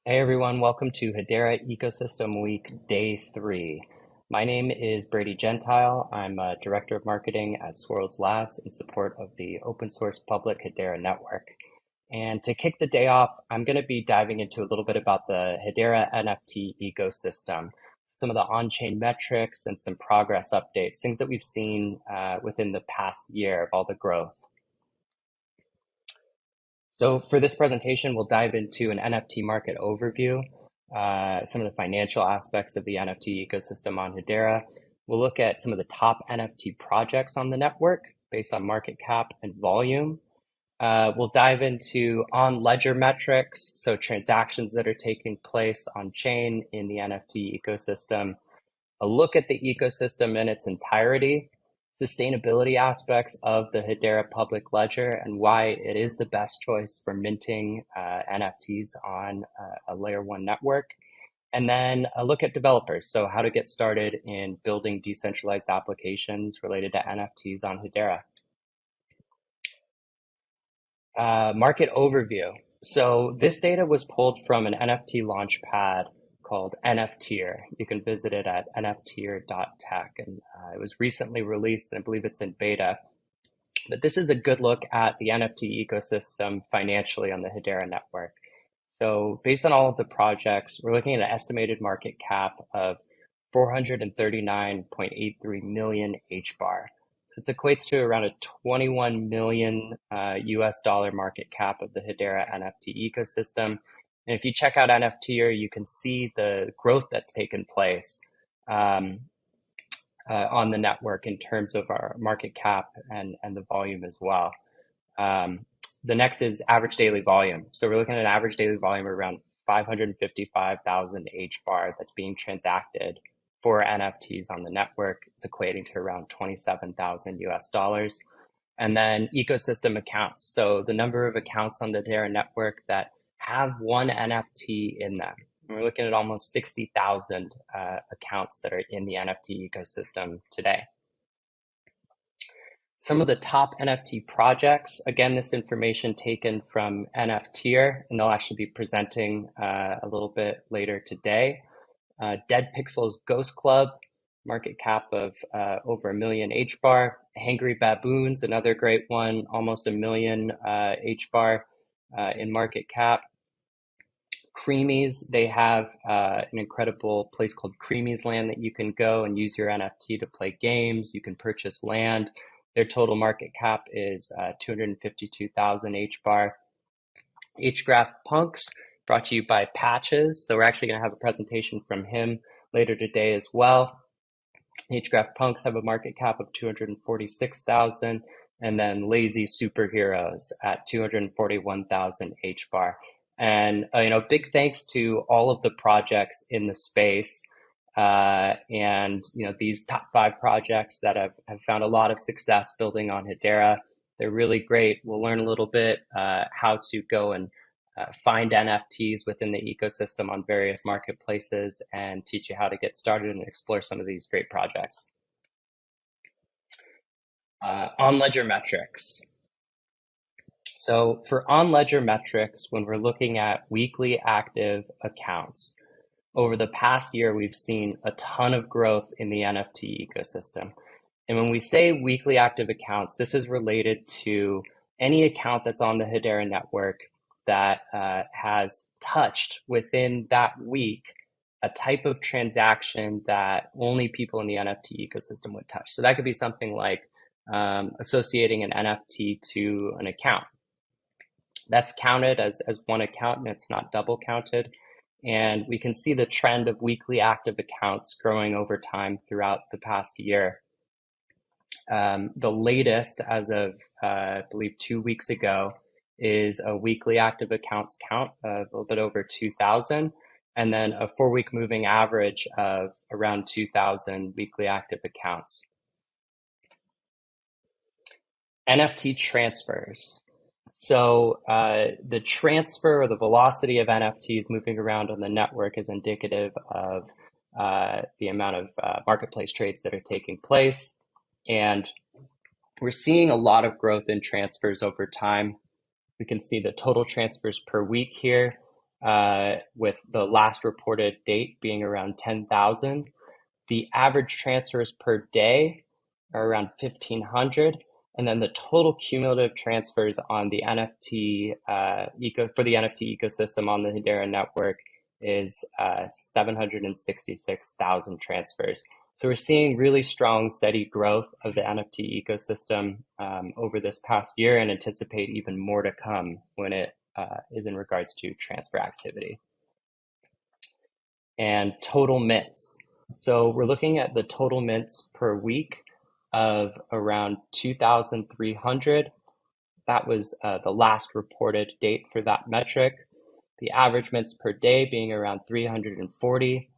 Hey everyone, welcome to Hedera Ecosystem Week Day 3. My name is Brady Gentile. I'm a Director of Marketing at Swirlds Labs in support of the open source public Hedera network. And to kick the day off, I'm going to be diving into a little bit about the Hedera NFT ecosystem, some of the on-chain metrics and some progress updates, things that we've seen within the past year of all the growth. So for this presentation, we'll dive into an NFT market overview, some of the financial aspects of the NFT ecosystem on Hedera. We'll look at some of the top NFT projects on the network based on market cap and volume. We'll dive into on-ledger metrics, so transactions that are taking place on-chain in the NFT ecosystem, a look at the ecosystem in its entirety, sustainability aspects of the Hedera public ledger, and why it is the best choice for minting NFTs on a layer one network. And then a look at developers, so how to get started in building decentralized applications related to NFTs on Hedera. Market overview. So this data was pulled from an NFT launchpad called NFTier. You can visit it at nftier.tech, and it was recently released, and I believe it's in beta. But this is a good look at the NFT ecosystem financially on the Hedera network. So based on all of the projects, we're looking at an estimated market cap of 439.83 million HBAR. So it equates to around a 21 million US dollar market cap of the Hedera NFT ecosystem. And if you check out NFTier, you can see the growth that's taken place on the network in terms of our market cap and the volume as well. The next is average daily volume. So we're looking at an average daily volume of around 555,000 HBAR that's being transacted for NFTs on the network. It's equating to around 27,000 US dollars. And then ecosystem accounts. So the number of accounts on the Hedera network that have one NFT in them. And we're looking at almost 60,000 accounts that are in the NFT ecosystem today. Some of the top NFT projects, again, this information taken from NFTier, and they'll actually be presenting a little bit later today. Dead Pixels Ghost Club, market cap of over 1 million HBAR. Hangry Baboons, another great one, almost 1 million HBAR in market cap. Creamies, they have an incredible place called Creamies Land that you can go and use your NFT to play games. You can purchase land. Their total market cap is 252,000 HBAR. Hgraph Punks, brought to you by Patches. So we're actually going to have a presentation from him later today as well. Hgraph Punks have a market cap of 246,000, and then Lazy Superheroes at 241,000 HBAR. And big thanks to all of the projects in the space. And these top 5 projects that have found a lot of success building on Hedera. They're really great. We'll learn a little bit how to go and find NFTs within the ecosystem on various marketplaces and teach you how to get started and explore some of these great projects. On-ledger metrics. So for on-ledger metrics, when we're looking at weekly active accounts, over the past year, we've seen a ton of growth in the NFT ecosystem. And when we say weekly active accounts, this is related to any account that's on the Hedera network that has touched within that week a type of transaction that only people in the NFT ecosystem would touch. So that could be something like associating an NFT to an account. That's counted as one account, and it's not double counted. And we can see the trend of weekly active accounts growing over time throughout the past year. The latest, as of I believe 2 weeks ago, is a weekly active accounts count of a little bit over 2,000, and then a 4-week moving average of around 2,000 weekly active accounts. NFT transfers. So the transfer or the velocity of NFTs moving around on the network is indicative of the amount of marketplace trades that are taking place. And we're seeing a lot of growth in transfers over time. We can see the total transfers per week here. with the last reported date being around 10,000. The average transfers per day are around 1,500. And then the total cumulative transfers on the NFT for the NFT ecosystem on the Hedera network is 766,000 transfers. So we're seeing really strong, steady growth of the NFT ecosystem over this past year, and anticipate even more to come when it is in regards to transfer activity. And total mints. So we're looking at the total mints per week of around 2,300. That was the last reported date for that metric. The average mints per day being around 340,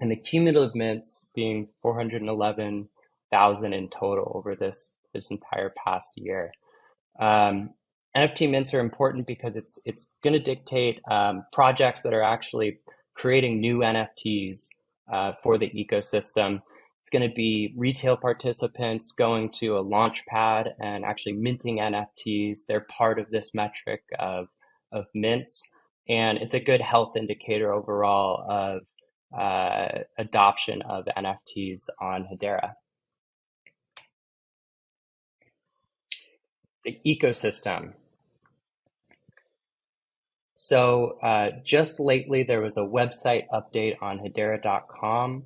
and the cumulative mints being 411,000 in total over this entire past year. NFT mints are important because it's going to dictate projects that are actually creating new NFTs for the ecosystem. It's going to be retail participants going to a launch pad and actually minting NFTs. They're part of this metric of mints, and it's a good health indicator overall of adoption of NFTs on Hedera. The ecosystem. So just lately, there was a website update on Hedera.com.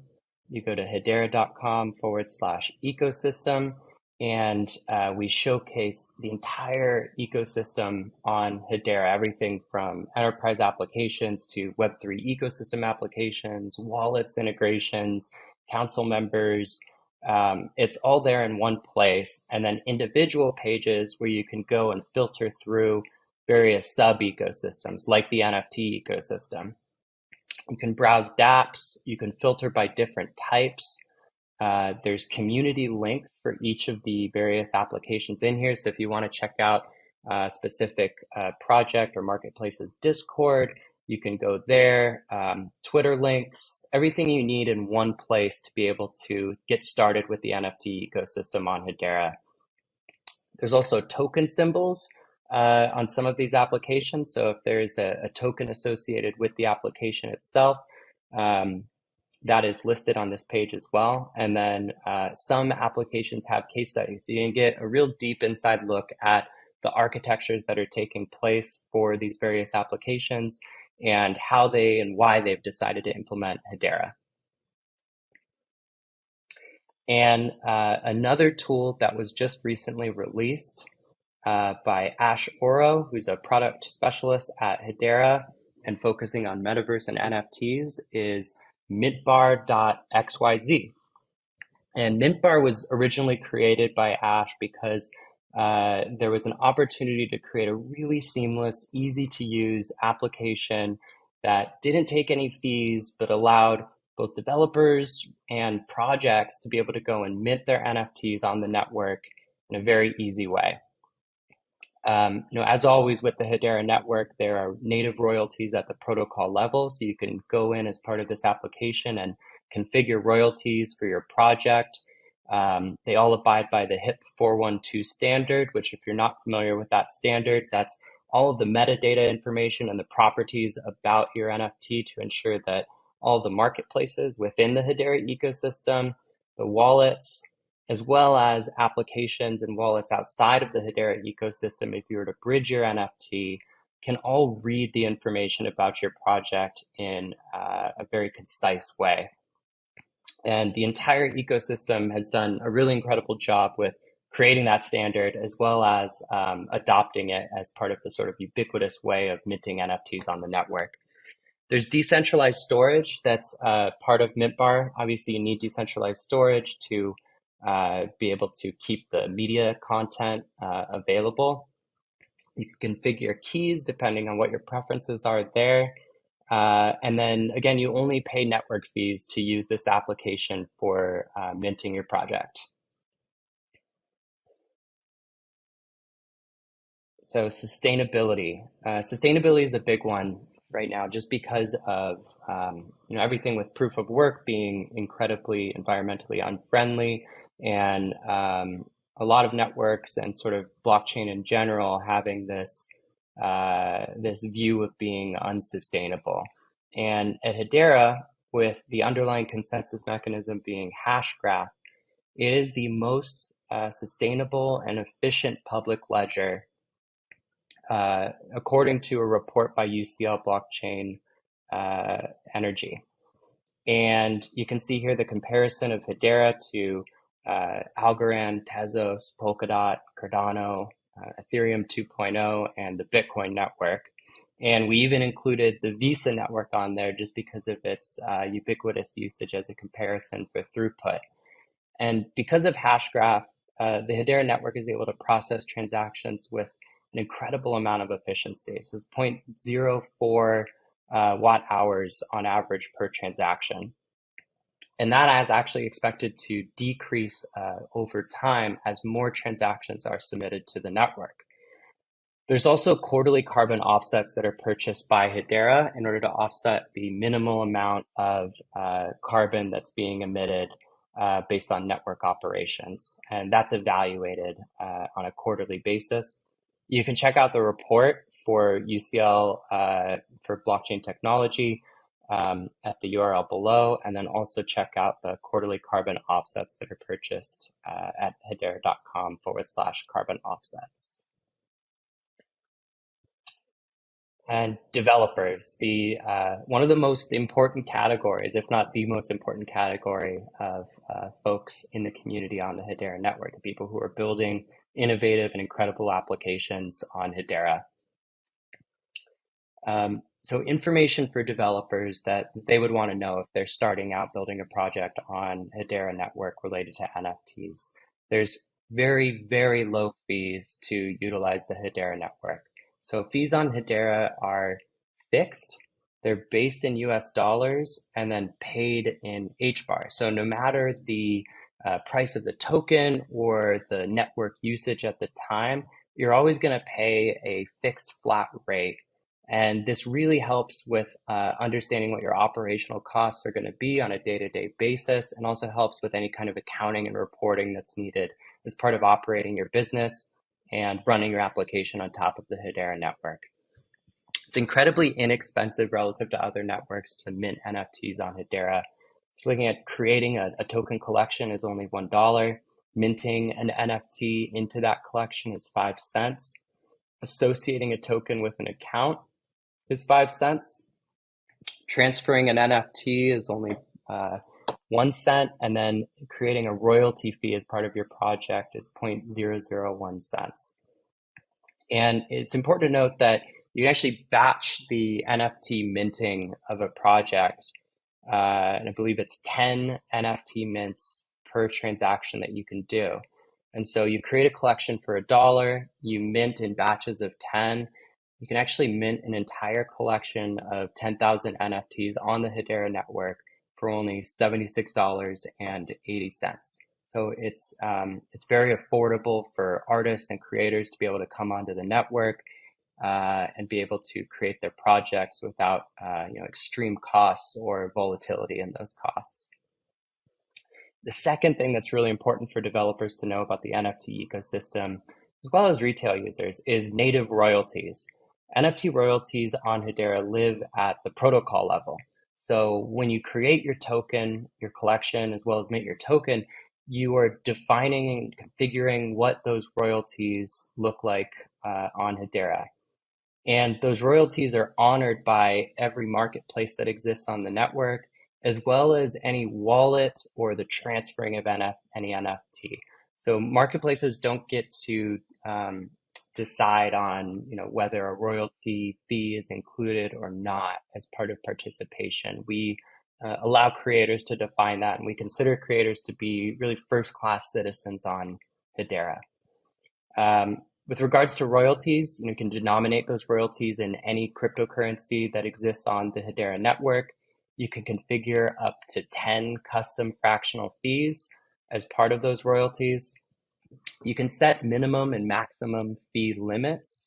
You go to hedera.com/ecosystem, and we showcase the entire ecosystem on Hedera, everything from enterprise applications to Web3 ecosystem applications, wallets integrations, council members. It's all there in one place, and then individual pages where you can go and filter through various sub-ecosystems like the NFT ecosystem. You can browse dapps, you can filter by different types. There's community links for each of the various applications in here. So if you want to check out a specific project or marketplace's Discord, you can go there. Twitter links, everything you need in one place to be able to get started with the NFT ecosystem on Hedera. There's also token symbols on some of these applications. So if there's a token associated with the application itself, that is listed on this page as well. And then some applications have case studies. So you can get a real deep inside look at the architectures that are taking place for these various applications and how they and why they've decided to implement Hedera. And another tool that was just recently released by Ash Oro, who's a product specialist at Hedera and focusing on metaverse and NFTs, is mintbar.xyz. And Mintbar was originally created by Ash because there was an opportunity to create a really seamless, easy to use application that didn't take any fees, but allowed both developers and projects to be able to go and mint their NFTs on the network in a very easy way. As always with the Hedera network, there are native royalties at the protocol level. So you can go in as part of this application and configure royalties for your project. They all abide by the HIP 412 standard, which if you're not familiar with that standard, that's all of the metadata information and the properties about your NFT to ensure that all the marketplaces within the Hedera ecosystem, the wallets, as well as applications and wallets outside of the Hedera ecosystem, if you were to bridge your NFT, can all read the information about your project in a very concise way. And the entire ecosystem has done a really incredible job with creating that standard, as well as adopting it as part of the sort of ubiquitous way of minting NFTs on the network. There's decentralized storage that's part of Mintbar. Obviously, you need decentralized storage to be able to keep the media content available. You can configure keys depending on what your preferences are there. And then again, you only pay network fees to use this application for minting your project. So sustainability. Sustainability is a big one right now, just because of everything with proof of work being incredibly environmentally unfriendly, and a lot of networks and sort of blockchain in general having this this view of being unsustainable. And at Hedera, with the underlying consensus mechanism being Hashgraph, it is the most sustainable and efficient public ledger, according to a report by UCL Blockchain Energy. And you can see here the comparison of Hedera to Algorand, Tezos, Polkadot, Cardano, Ethereum 2.0, and the Bitcoin network. And we even included the Visa network on there just because of its ubiquitous usage as a comparison for throughput. And because of Hashgraph, the Hedera network is able to process transactions with an incredible amount of efficiency. So it's 0.04 watt hours on average per transaction. And that is actually expected to decrease over time as more transactions are submitted to the network. There's also quarterly carbon offsets that are purchased by Hedera in order to offset the minimal amount of carbon that's being emitted based on network operations. And that's evaluated on a quarterly basis. You can check out the report for UCL for blockchain technology at the URL below, and then also check out the quarterly carbon offsets that are purchased at hedera.com/carbon offsets. And developers, one of the most important categories, if not the most important category of folks in the community on the Hedera network, the people who are building innovative and incredible applications on Hedera. So information for developers that they would want to know if they're starting out building a project on Hedera network related to NFTs. There's very, very low fees to utilize the Hedera network. So fees on Hedera are fixed. They're based in US dollars and then paid in HBAR. So no matter the price of the token or the network usage at the time, you're always going to pay a fixed flat rate. And this really helps with understanding what your operational costs are going to be on a day-to-day basis, and also helps with any kind of accounting and reporting that's needed as part of operating your business and running your application on top of the Hedera network. It's incredibly inexpensive relative to other networks to mint NFTs on Hedera. Looking at creating a token collection is only $1. Minting an NFT into that collection is 5 cents. Associating a token with an account is 5 cents. Transferring an NFT is only 1 cent, and then creating a royalty fee as part of your project is 0.001 cents. And it's important to note that you can actually batch the NFT minting of a project, and I believe it's 10 NFT mints per transaction that you can do. And so you create a collection for $1, you mint in batches of 10. You can actually mint an entire collection of 10,000 NFTs on the Hedera network for only $76.80. So it's very affordable for artists and creators to be able to come onto the network and be able to create their projects without extreme costs or volatility in those costs. The second thing that's really important for developers to know about the NFT ecosystem, as well as retail users, is native royalties. NFT royalties on Hedera live at the protocol level. So when you create your token, your collection, as well as mint your token, you are defining and configuring what those royalties look like on Hedera. And those royalties are honored by every marketplace that exists on the network, as well as any wallet or the transferring of any NFT. So marketplaces don't get to decide on whether a royalty fee is included or not as part of participation. We allow creators to define that, and we consider creators to be really first-class citizens on Hedera. With regards to royalties, you can denominate those royalties in any cryptocurrency that exists on the Hedera network. You can configure up to 10 custom fractional fees as part of those royalties. You can set minimum and maximum fee limits.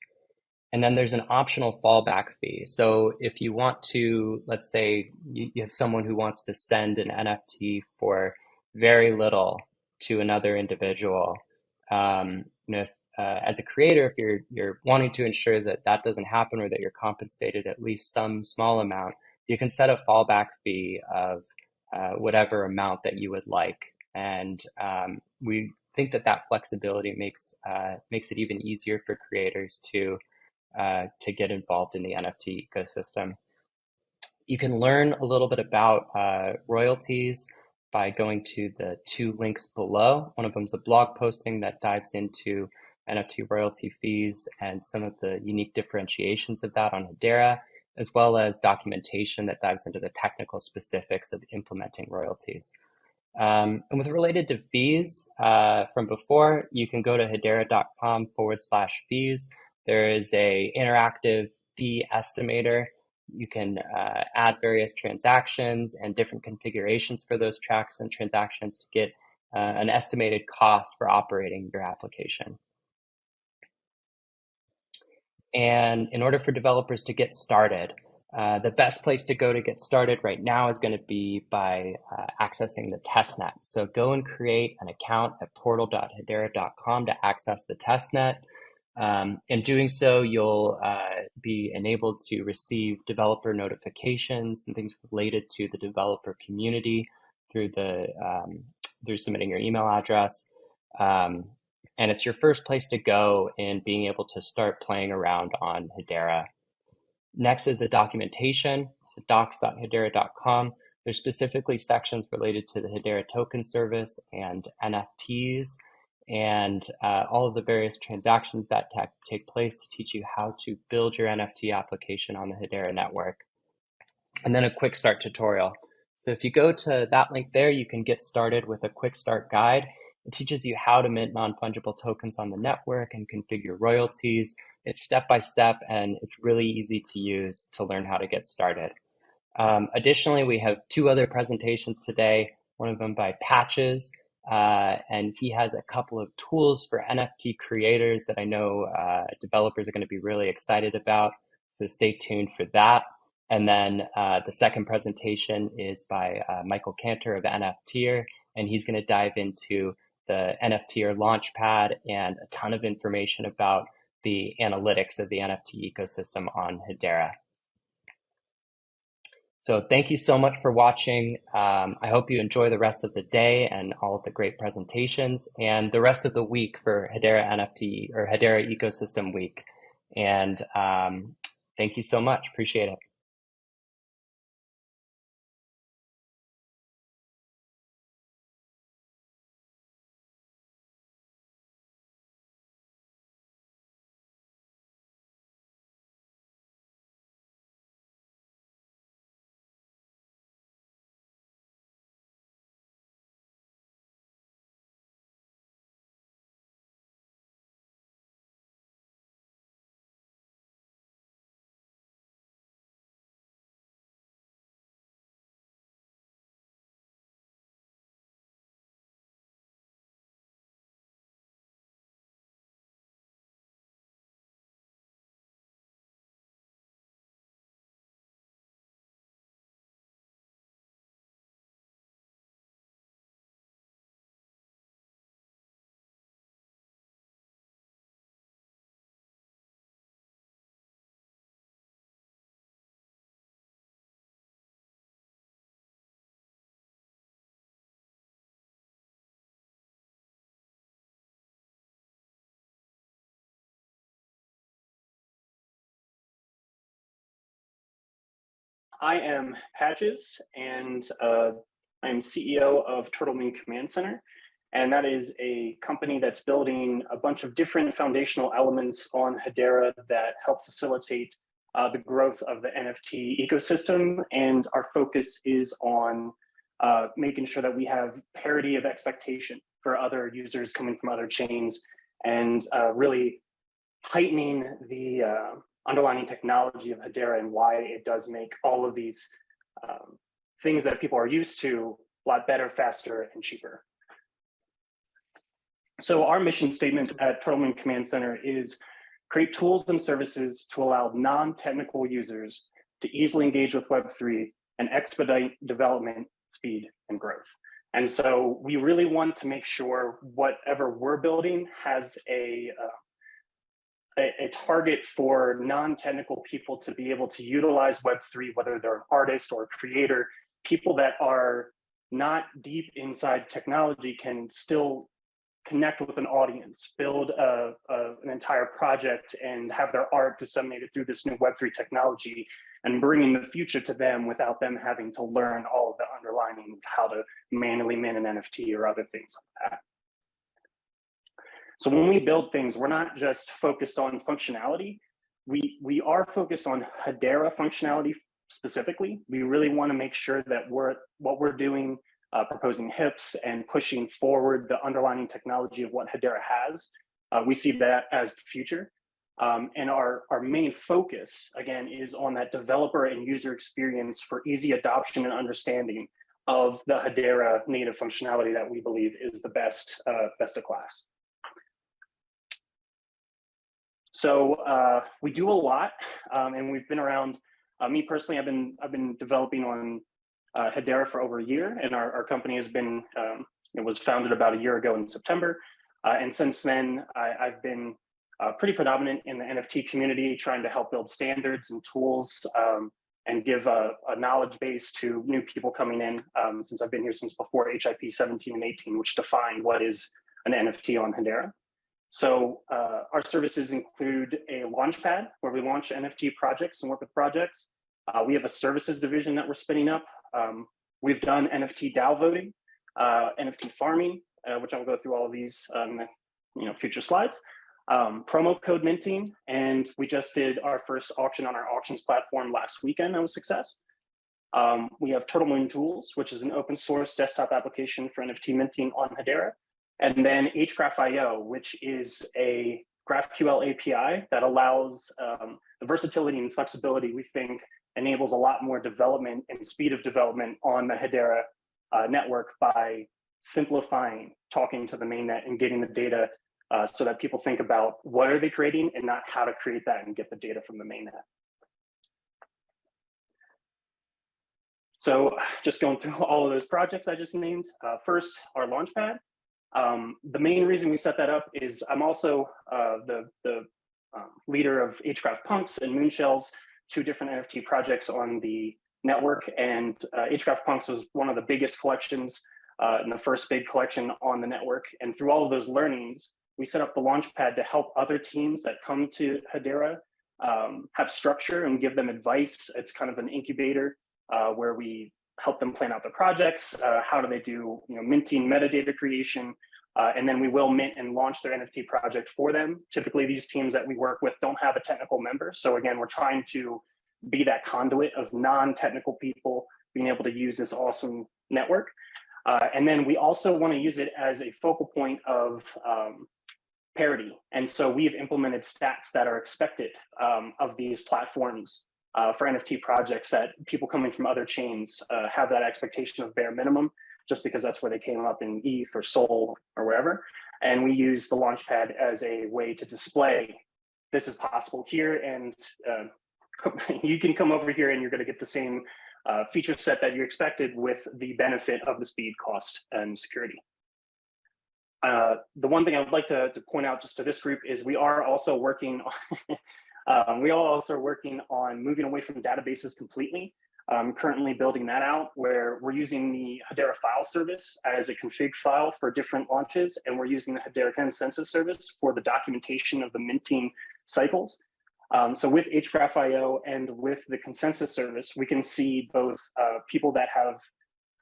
And then there's an optional fallback fee. So if you want to, let's say you have someone who wants to send an NFT for very little to another individual, if as a creator, if you're wanting to ensure that that doesn't happen or that you're compensated at least some small amount, you can set a fallback fee of whatever amount that you would like. And we think that that flexibility makes it even easier for creators to get involved in the NFT ecosystem. You can learn a little bit about royalties by going to the two links below. One of them is a blog posting that dives into NFT royalty fees and some of the unique differentiations of that on Hedera, as well as documentation that dives into the technical specifics of implementing royalties. And with related to fees from before, you can go to hedera.com/fees. There is a interactive fee estimator. You can add various transactions and different configurations for those tracks and transactions to get an estimated cost for operating your application. And in order for developers to get started, the best place to go to get started right now is going to be by accessing the testnet. So go and create an account at portal.hedera.com to access the testnet. In doing so, you'll be enabled to receive developer notifications and things related to the developer community through through submitting your email address. And it's your first place to go in being able to start playing around on Hedera. Next is the documentation. So docs.hedera.com. There's specifically sections related to the Hedera token service and NFTs and all of the various transactions that take place to teach you how to build your NFT application on the Hedera network. And then a quick start tutorial. So if you go to that link there, you can get started with a quick start guide. It teaches you how to mint non-fungible tokens on the network and configure royalties. It's step-by-step, and it's really easy to use to learn how to get started. Additionally, we have two other presentations today, one of them by Patches, and he has a couple of tools for NFT creators that I know developers are going to be really excited about, so stay tuned for that. And then the second presentation is by Michael Kantor of NFTier, and he's going to dive into the NFTier Launchpad and a ton of information about the analytics of the NFT ecosystem on Hedera. So thank you so much for watching. I hope you enjoy the rest of the day and all of the great presentations and the rest of the week for Hedera NFT or Hedera Ecosystem Week. And thank you so much. Appreciate it. I am Patches, and I'm CEO of Turtle Moon Command Center. And that is a company that's building a bunch of different foundational elements on Hedera that help facilitate the growth of the NFT ecosystem. And our focus is on making sure that we have parity of expectation for other users coming from other chains and really heightening the underlying technology of Hedera and why it does make all of these things that people are used to a lot better, faster, and cheaper. So our mission statement at Turtle Moon Command Center is create tools and services to allow non-technical users to easily engage with Web3 and expedite development, speed, and growth. And so we really want to make sure whatever we're building has a target for non-technical people to be able to utilize Web3, whether they're an artist or a creator. People that are not deep inside technology can still connect with an audience, build an entire project, and have their art disseminated through this new Web3 technology, and bringing the future to them without them having to learn all of the underlining of how to manually mint an NFT or other things like that. So when we build things, we're not just focused on functionality. We are focused on Hedera functionality specifically. We really want to make sure that what we're doing, proposing HIPs and pushing forward the underlying technology of what Hedera has. We see that as the future. And our main focus, again, is on that developer and user experience for easy adoption and understanding of the Hedera native functionality that we believe is the best of class. So we do a lot, and we've been around. Me personally, I've been developing on Hedera for over a year, and our company has been it was founded about a year ago in September, and since then I've been pretty predominant in the NFT community, trying to help build standards and tools and give a knowledge base to new people coming in. Since I've been here since before HIP 17 and 18, which defined what is an NFT on Hedera. So our services include a launchpad where we launch NFT projects and work with projects. We have a services division that we're spinning up. We've done NFT DAO voting, NFT farming, which I'll go through all of these future slides. Promo code minting, and we just did our first auction on our auctions platform last weekend. That was a success. We have Turtle Moon Tools, which is an open source desktop application for NFT minting on Hedera. And then Hashgraph.io, which is a GraphQL API that allows the versatility and flexibility we think enables a lot more development and speed of development on the Hedera network by simplifying talking to the mainnet and getting the data so that people think about what are they creating and not how to create that and get the data from the mainnet. So just going through all of those projects I just named. First, our Launchpad. The main reason we set that up is I'm also the leader of Hgraph Punks and Moonshells, two different NFT projects on the network. And Hgraph Punks was one of the biggest collections and the first big collection on the network. And through all of those learnings, we set up the Launchpad to help other teams that come to Hedera have structure and give them advice. It's kind of an incubator where we help them plan out their projects. How do they do minting, metadata creation, and then we will mint and launch their NFT project for them. Typically, these teams that we work with don't have a technical member. So again, we're trying to be that conduit of non-technical people being able to use this awesome network. And then we also want to use it as a focal point of parity. And so we've implemented stats that are expected of these platforms for NFT projects, that people coming from other chains have that expectation of bare minimum, just because that's where they came up in ETH or Sol or wherever. And we use the Launchpad as a way to display this is possible here, and you can come over here and you're going to get the same feature set that you expected with the benefit of the speed, cost, and security. The one thing I would like to point out just to this group is we are also working on moving away from databases completely. Currently building that out, where we're using the Hedera file service as a config file for different launches, and we're using the Hedera consensus service for the documentation of the minting cycles. So with Hgraph.io and with the consensus service, we can see both people that have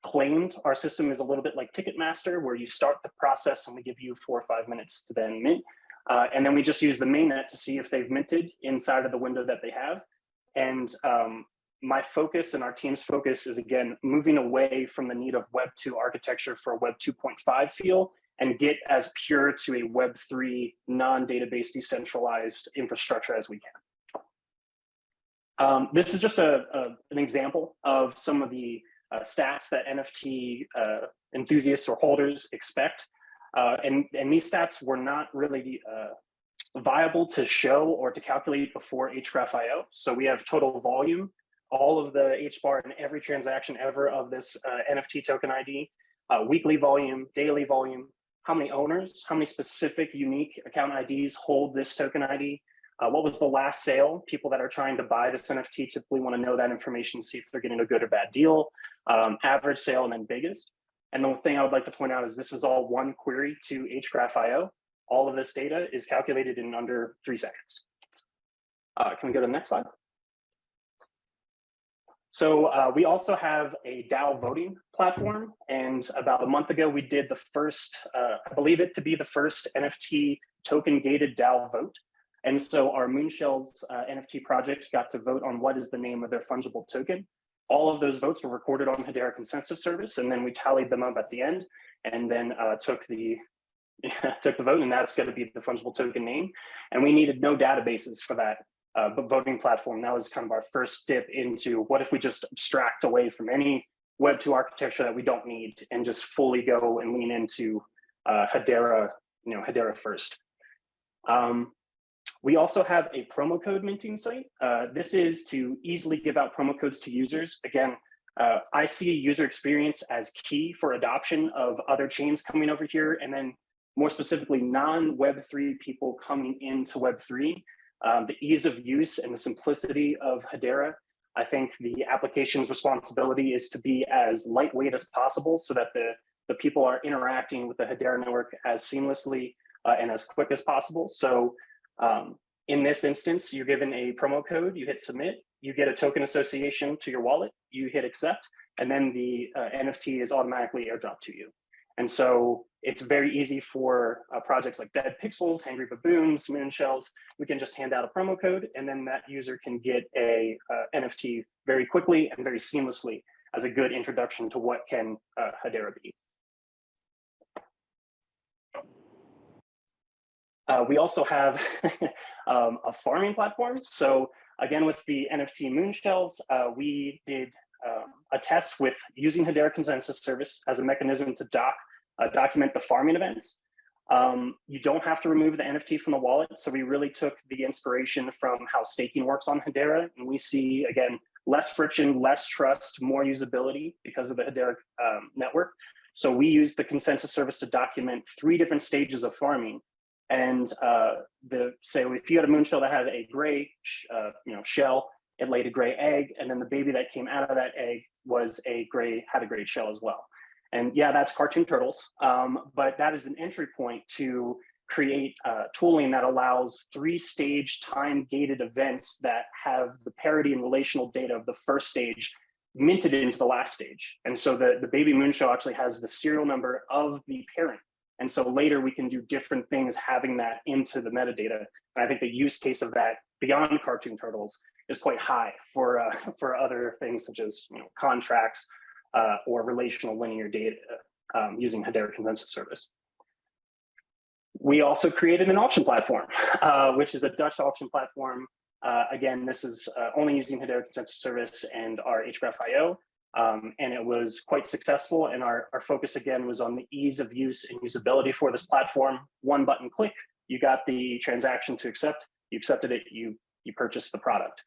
claimed our system is a little bit like Ticketmaster, where you start the process and we give you 4 or 5 minutes to then mint. And then we just use the mainnet to see if they've minted inside of the window that they have. And my focus and our team's focus is, again, moving away from the need of Web 2 architecture for a Web 2.5 feel and get as pure to a Web 3 non-database decentralized infrastructure as we can. This is just an example of some of the stats that NFT enthusiasts or holders expect. And these stats were not really viable to show or to calculate before Hgraph.io. So we have total volume, all of the HBAR in every transaction ever of this NFT token ID. weekly volume, daily volume, how many owners, how many specific unique account IDs hold this token ID, what was the last sale. People that are trying to buy this NFT typically want to know that information to see if they're getting a good or bad deal, average sale, and then biggest. And the thing I would like to point out is this is all one query to Hgraph.io. All of this data is calculated in under 3 seconds. Can we go to the next slide? So we also have a DAO voting platform. And about a month ago, we did the first, I believe it to be the first NFT token gated DAO vote. And so our Moonshells NFT project got to vote on what is the name of their fungible token. All of those votes were recorded on Hedera Consensus Service, and then we tallied them up at the end, and then took the vote, and that's going to be the fungible token name. And we needed no databases for that voting platform. That was kind of our first dip into what if we just abstract away from any Web2 architecture that we don't need and just fully go and lean into Hedera, Hedera first. We also have a promo code minting site. This is to easily give out promo codes to users. Again, I see user experience as key for adoption of other chains coming over here, and then more specifically, non-Web3 people coming into Web3. The ease of use and the simplicity of Hedera. I think the application's responsibility is to be as lightweight as possible so that the people are interacting with the Hedera network as seamlessly and as quick as possible. So in this instance, you're given a promo code, you hit submit, you get a token association to your wallet, you hit accept, and then the NFT is automatically airdropped to you. And so it's very easy for projects like Dead Pixels, Hangry Baboons, Moonshells. We can just hand out a promo code, and then that user can get a NFT very quickly and very seamlessly as a good introduction to what can Hedera be. We also have a farming platform. So again, with the NFT Moonshells, we did a test with using Hedera Consensus Service as a mechanism to document the farming events. You don't have to remove the NFT from the wallet. So we really took the inspiration from how staking works on Hedera. And we see, again, less friction, less trust, more usability because of the Hedera network. So we used the consensus service to document 3 different stages of farming. And say if you had a moonshell that had a gray shell, it laid a gray egg, and then the baby that came out of that egg was had a gray shell as well. And yeah, that's cartoon turtles, but that is an entry point to create tooling that allows 3-stage time-gated events that have the parity and relational data of the first stage minted into the last stage. And so the baby moonshell actually has the serial number of the parent. And so later we can do different things having that into the metadata. And I think the use case of that beyond cartoon turtles is quite high for other things such as contracts or relational linear data using Hedera Consensus Service. We also created an auction platform, which is a Dutch auction platform. Again, this is only using Hedera Consensus Service and our Hgraph.io. And it was quite successful. And our focus, again, was on the ease of use and usability for this platform. One button click, you got the transaction to accept, you accepted it, you purchased the product.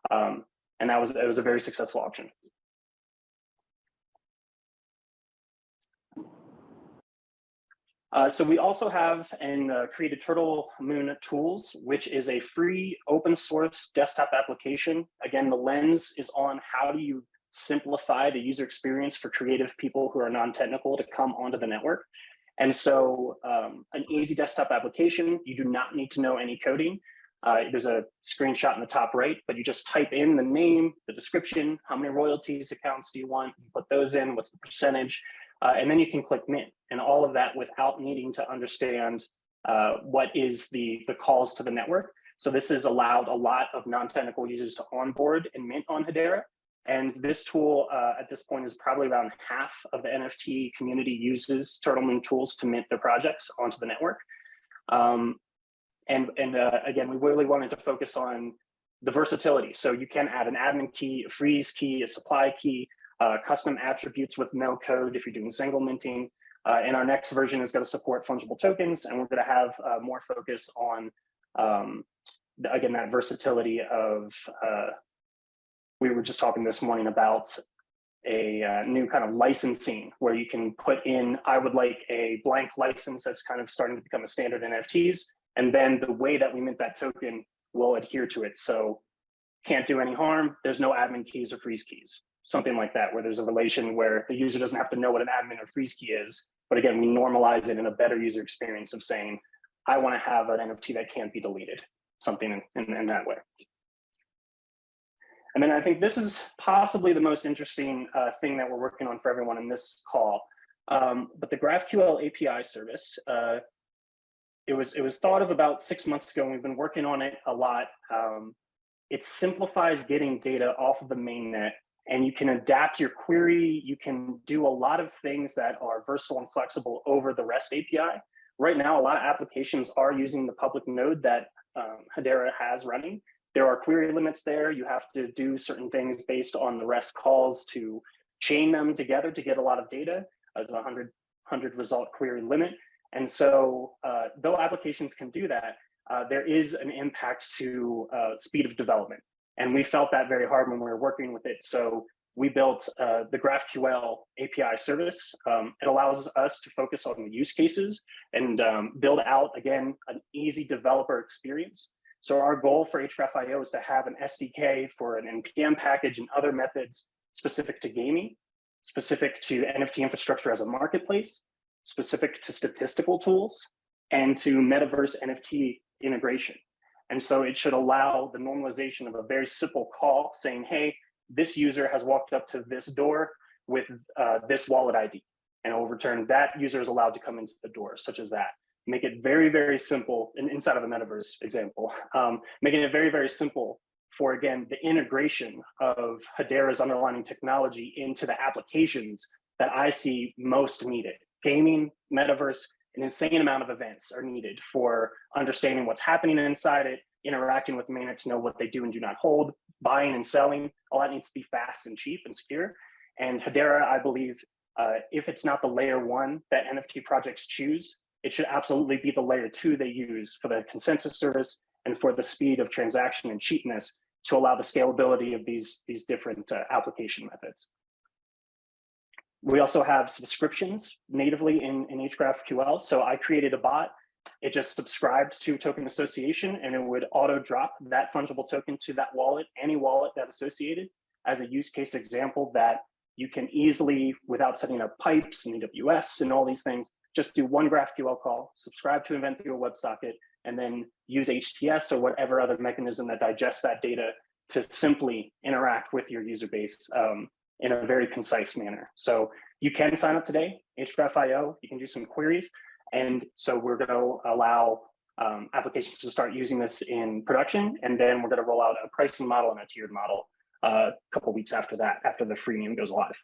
And it was a very successful auction. So we also have created Turtle Moon Tools, which is a free open source desktop application. Again, the lens is on how do you simplify the user experience for creative people who are non-technical to come onto the network. And so an easy desktop application, you do not need to know any coding. There's a screenshot in the top right, but you just type in the name, the description, how many royalties accounts do you want, you put those in, what's the percentage, and then you can click mint, and all of that without needing to understand what is the calls to the network. So this has allowed a lot of non-technical users to onboard and mint on Hedera. And this tool at this point is probably around half of the NFT community uses Turtle Moon Tools to mint their projects onto the network. Again, we really wanted to focus on the versatility. So you can add an admin key, a freeze key, a supply key, custom attributes with no code if you're doing single minting. And our next version is going to support fungible tokens, and we're going to have more focus on, again, that versatility of, we were just talking this morning about a new kind of licensing where you can put in, I would like a blank license that's kind of starting to become a standard in NFTs. And then the way that we mint that token will adhere to it. So can't do any harm. There's no admin keys or freeze keys, something like that, where there's a relation where the user doesn't have to know what an admin or freeze key is. But again, we normalize it in a better user experience of saying, I want to have an NFT that can't be deleted, something in that way. And then I think this is possibly the most interesting thing that we're working on for everyone in this call. But the GraphQL API service, it was thought of about 6 months ago, and we've been working on it a lot. It simplifies getting data off of the mainnet, and you can adapt your query. You can do a lot of things that are versatile and flexible over the REST API. Right now, a lot of applications are using the public node that Hedera has running. There are query limits there. You have to do certain things based on the REST calls to chain them together to get a lot of data. There's a 100 result query limit. And so though applications can do that, there is an impact to speed of development. And we felt that very hard when we were working with it. So we built the GraphQL API service. It allows us to focus on the use cases and build out, again, an easy developer experience. So our goal for HGraph.io is to have an SDK for an NPM package and other methods specific to gaming, specific to NFT infrastructure as a marketplace, specific to statistical tools, and to metaverse NFT integration. And so it should allow the normalization of a very simple call saying, hey, this user has walked up to this door with this wallet ID. And it will return that user is allowed to come into the door, such as that. Make it very, very simple, and inside of a metaverse example, making it very, very simple for, again, the integration of Hedera's underlying technology into the applications that I see most needed. Gaming, metaverse, an insane amount of events are needed for understanding what's happening inside it, interacting with mainnet to know what they do and do not hold, buying and selling. All that needs to be fast and cheap and secure. And Hedera, I believe, if it's not the layer 1 that NFT projects choose, it should absolutely be the layer 2 they use for the consensus service and for the speed of transaction and cheapness to allow the scalability of these different application methods. We also have subscriptions natively in HGraphQL. So I created a bot. It just subscribed to token association, and it would auto drop that fungible token to that wallet, any wallet that associated, as a use case example that you can easily, without setting up pipes and AWS and all these things, just do one GraphQL call, subscribe to event through a WebSocket, and then use HTS or whatever other mechanism that digests that data to simply interact with your user base in a very concise manner. So you can sign up today, HGraph.io, you can do some queries. And so we're going to allow applications to start using this in production. And then we're going to roll out a pricing model and a tiered model a couple of weeks after that, after the freemium goes live.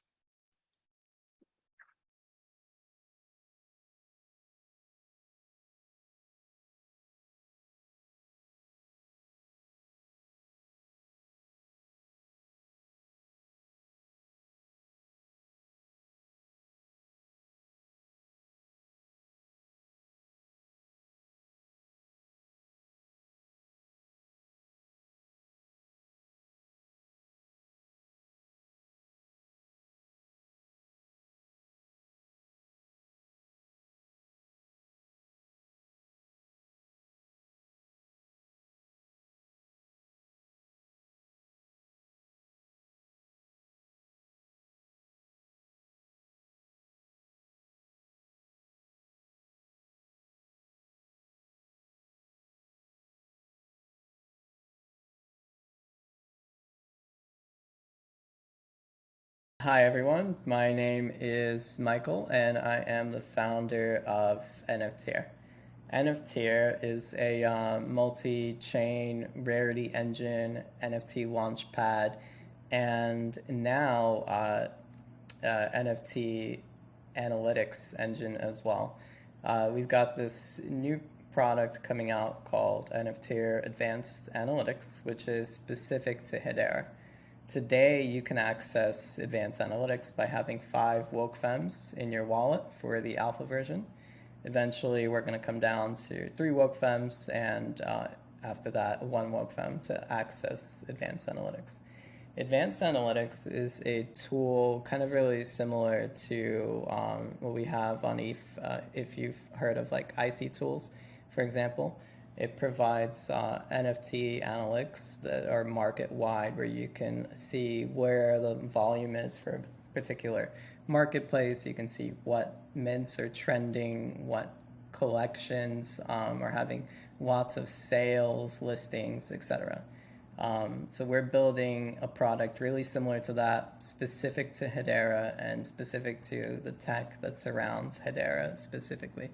Hi everyone, my name is Michael and I am the founder of NFTier. NFTier is a multi-chain rarity engine NFT launchpad and now NFT analytics engine as well. We've got this new product coming out called NFTier Advanced Analytics, which is specific to Hedera. Today, you can access advanced analytics by having 5 woke fems in your wallet for the alpha version. Eventually, we're going to come down to 3 woke fems, and after that, 1 woke fem to access advanced analytics. Advanced analytics is a tool kind of really similar to what we have on ETH. If you've heard of like IC tools, for example, it provides NFT analytics that are market wide, where you can see where the volume is for a particular marketplace. You can see what mints are trending, what collections are having lots of sales, listings, etc. So we're building a product really similar to that, specific to Hedera and specific to the tech that surrounds Hedera specifically.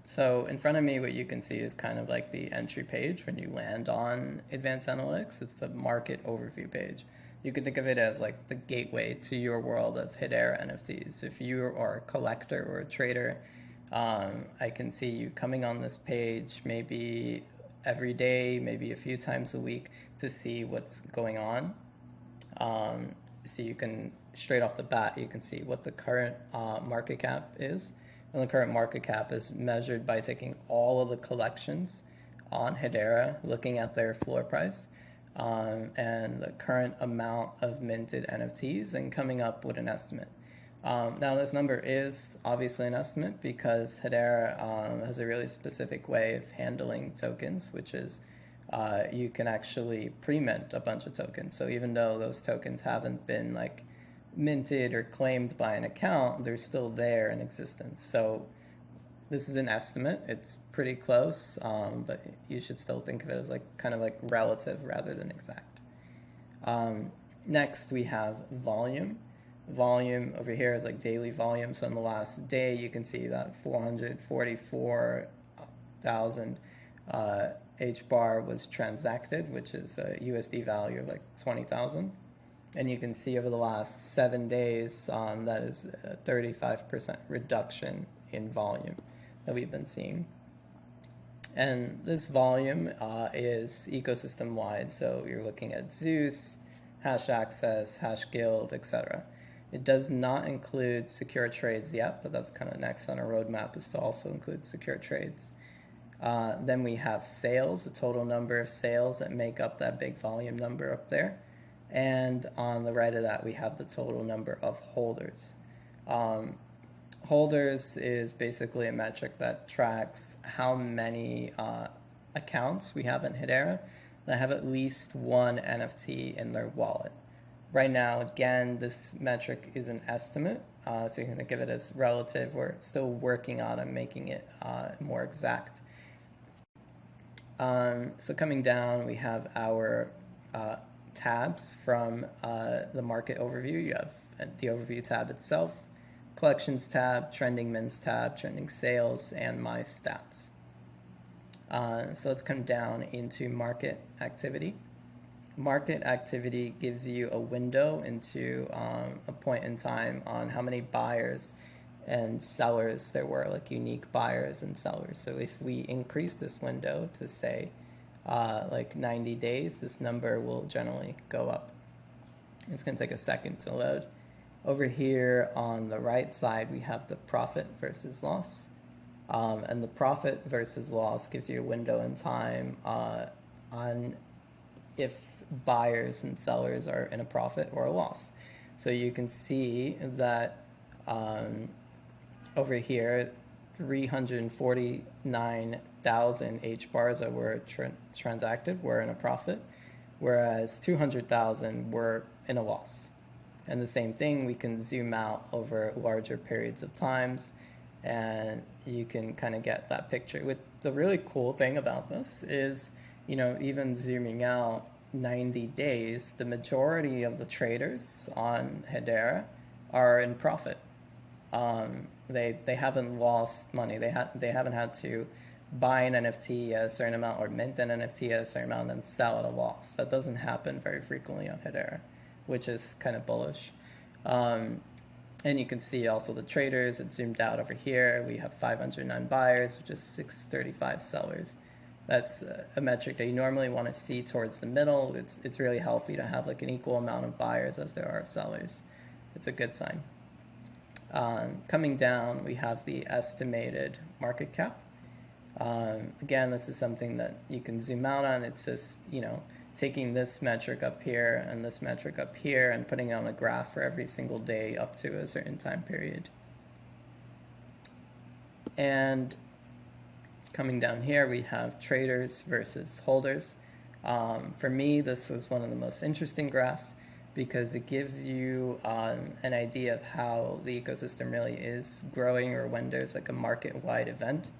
So in front of me, what you can see is kind of like the entry page when you land on Advanced Analytics. It's the market overview page. You can think of it as like the gateway to your world of Hedera NFTs. If you are a collector or a trader, I can see you coming on this page maybe every day, maybe a few times a week, to see what's going on. So you can, straight off the bat, you can see what the current market cap is. And the current market cap is measured by taking all of the collections on Hedera, looking at their floor price, and the current amount of minted NFTs, and coming up with an estimate. Now, this number is obviously an estimate because Hedera has a really specific way of handling tokens, which is you can actually pre-mint a bunch of tokens. So even though those tokens haven't been like minted or claimed by an account, they're still there in existence. So this is an estimate. It's pretty close, but you should still think of it as like kind of like relative rather than exact. Next, we have volume. Volume over here is like daily volume. So in the last day, you can see that 444,000 HBAR was transacted, which is a USD value of like 20,000. And you can see over the last 7 days, that is a 35% reduction in volume that we've been seeing. And this volume is ecosystem wide. So you're looking at Zeus, Hash Access, Hash Guild, etc. It does not include secure trades yet, but that's kind of next on our roadmap, is to also include secure trades. Then we have sales, the total number of sales that make up that big volume number up there. And on the right of that, we have the total number of holders. Holders is basically a metric that tracks how many accounts we have in Hedera that have at least one NFT in their wallet. Right now, again, this metric is an estimate, so you can think of it as relative. We're still working on and making it more exact. So coming down, we have our tabs from the market overview. You have the overview tab itself, collections tab, trending mints tab, trending sales, and my stats. So let's come down into market activity. Market activity gives you a window into a point in time on how many buyers and sellers there were, like unique buyers and sellers. So if we increase this window to say like 90 days, this number will generally go up. It's going to take a second to load. Over here on the right side, we have the profit versus loss. And the profit versus loss gives you a window in time on if buyers and sellers are in a profit or a loss. So you can see that over here, 349,000 HBARs that were transacted were in a profit, whereas 200,000 were in a loss. And the same thing, we can zoom out over larger periods of times, and you can kind of get that picture. With the really cool thing about this is, you know, even zooming out 90 days, the majority of the traders on Hedera are in profit. They haven't lost money. They haven't had to buy an NFT at a certain amount or mint an NFT at a certain amount and then sell at a loss. That doesn't happen very frequently on Hedera, which is kind of bullish. And you can see also the traders. It's zoomed out over here. We have 509 buyers, which is 635 sellers. That's a metric that you normally want to see towards the middle. It's really healthy to have like an equal amount of buyers as there are sellers. It's a good sign. Coming down, we have the estimated market cap. Again, this is something that you can zoom out on. It's just, you know, taking this metric up here and this metric up here and putting it on a graph for every single day up to a certain time period. And coming down here, we have traders versus holders. For me, this was one of the most interesting graphs because it gives you an idea of how the ecosystem really is growing, or when there's like a market-wide event.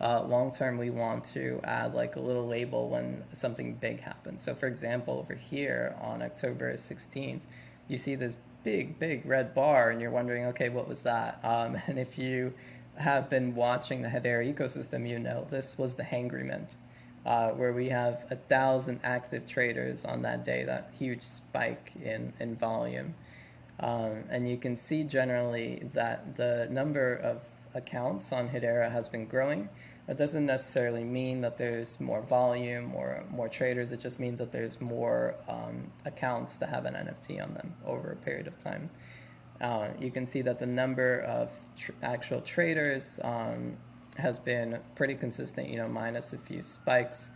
Long term, we want to add like a little label when something big happens. So for example, over here on October 16th, you see this big red bar and you're wondering, okay, what was that? And if you have been watching the Hedera ecosystem, you know this was the Hangry Mint, where we have 1,000 active traders on that day, that huge spike in volume. And you can see generally that the number of accounts on Hedera has been growing. That doesn't necessarily mean that there's more volume or more traders. It just means that there's more accounts that have an NFT on them over a period of time. You can see that the number of actual traders has been pretty consistent, minus a few spikes.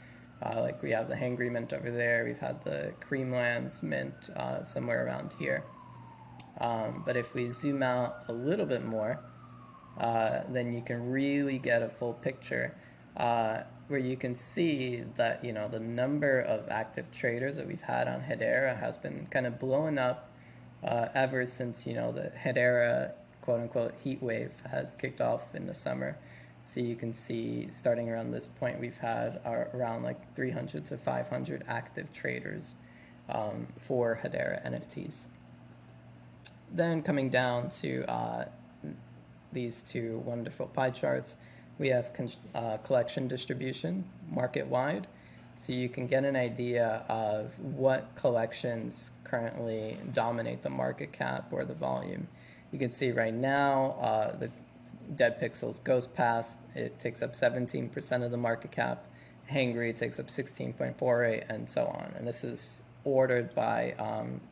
Like we have the Hangry Mint over there. We've had the Creamlands Mint somewhere around here. But if we zoom out a little bit more, then you can really get a full picture where you can see that the number of active traders that we've had on Hedera has been kind of blowing up ever since the Hedera quote-unquote heat wave has kicked off in the summer. So you can see starting around this point we've had around like 300 to 500 active traders for Hedera NFTs. Then coming down to these two wonderful pie charts, we have collection distribution market-wide, so you can get an idea of what collections currently dominate the market cap or the volume. You can see right now the Dead Pixels goes past, it takes up 17% of the market cap, Hangry takes up 16.48, and so on. And this is ordered by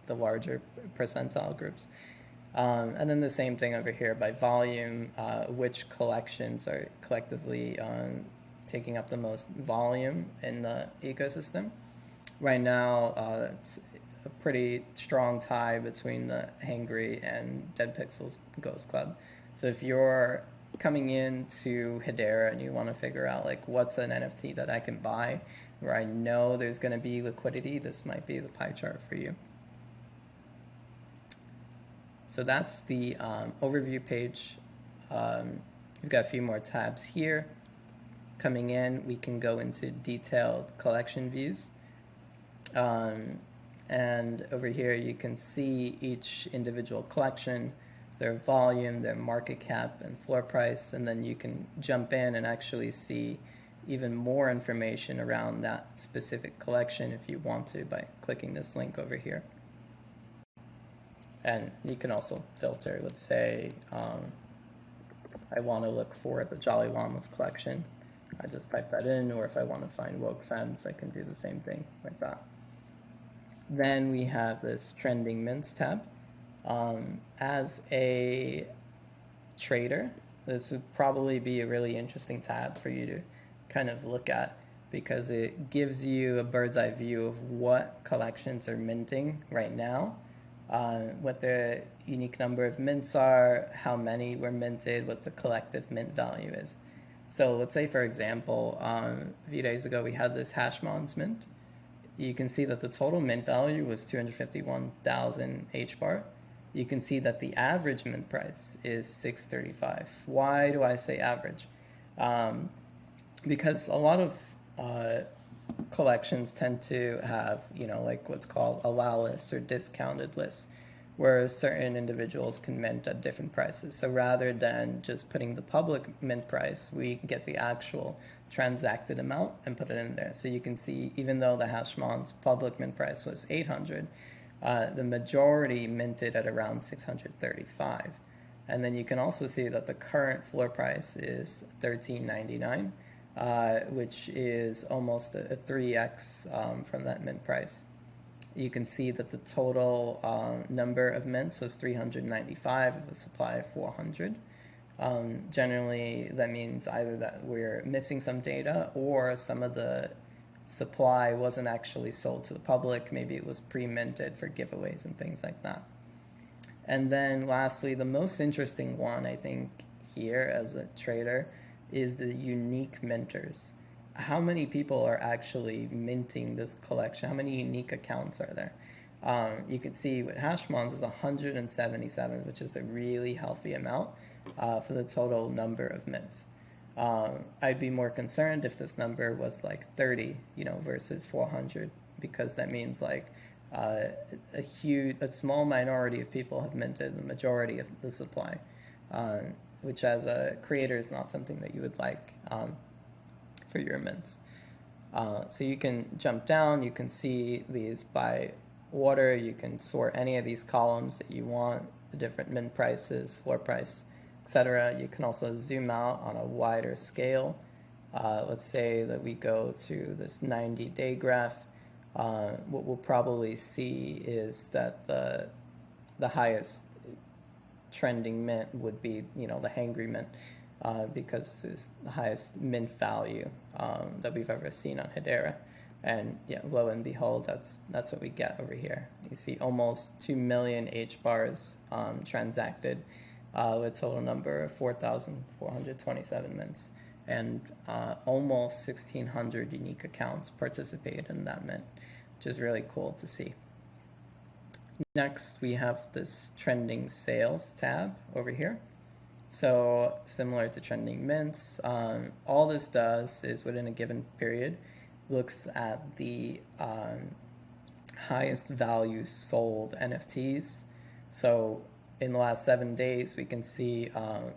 the larger percentile groups. And then the same thing over here by volume, which collections are collectively taking up the most volume in the ecosystem. Right now, it's a pretty strong tie between the Hangry and Dead Pixels Ghost Club. So if you're coming into Hedera and you want to figure out like what's an NFT that I can buy, where I know there's going to be liquidity, this might be the pie chart for you. So that's the overview page. We've got a few more tabs here. Coming in, we can go into detailed collection views. And over here, you can see each individual collection, their volume, their market cap, and floor price. And then you can jump in and actually see even more information around that specific collection if you want to by clicking this link over here. And you can also filter, let's say I want to look for the Jolly Llamas collection. I just type that in, or if I want to find Woke Femmes, I can do the same thing like that. Then we have this Trending Mints tab. As a trader, this would probably be a really interesting tab for you to kind of look at, because it gives you a bird's eye view of what collections are minting right now, what the unique number of mints are, how many were minted, what the collective mint value is. So let's say, for example, a few days ago we had this Hashmons mint. You can see that the total mint value was 251,000 HBAR. You can see that the average mint price is 635. Why do I say average? Because a lot of collections tend to have, like what's called allow lists or discounted lists, where certain individuals can mint at different prices. So rather than just putting the public mint price, we get the actual transacted amount and put it in there. So you can see, even though the Hashmons public mint price was 800, the majority minted at around 635. And then you can also see that the current floor price is $13.99. Which is almost a 3x from that mint price. You can see that the total number of mints was 395 with a supply of 400. Generally, that means either that we're missing some data, or some of the supply wasn't actually sold to the public. Maybe it was pre-minted for giveaways and things like that. And then lastly, the most interesting one, I think, here as a trader is the unique minters. How many people are actually minting this collection? How many unique accounts are there? You can see with Hashmons is 177, which is a really healthy amount for the total number of mints. I'd be more concerned if this number was like 30, versus 400, because that means like a small minority of people have minted the majority of the supply, which as a creator is not something that you would like for your mints. So you can jump down, you can see these by order, you can sort any of these columns that you want, the different mint prices, floor price, etc. You can also zoom out on a wider scale. Let's say that we go to this 90-day graph. What we'll probably see is that the highest trending mint would be, the Hangry Mint, because it's the highest mint value that we've ever seen on Hedera. And yeah, lo and behold, that's what we get over here. You see almost 2 million HBARs transacted, with a total number of 4,427 mints, and almost 1,600 unique accounts participate in that mint, which is really cool to see. Next, we have this trending sales tab over here. So similar to trending mints, all this does is within a given period, looks at the highest value sold NFTs. So in the last 7 days, we can see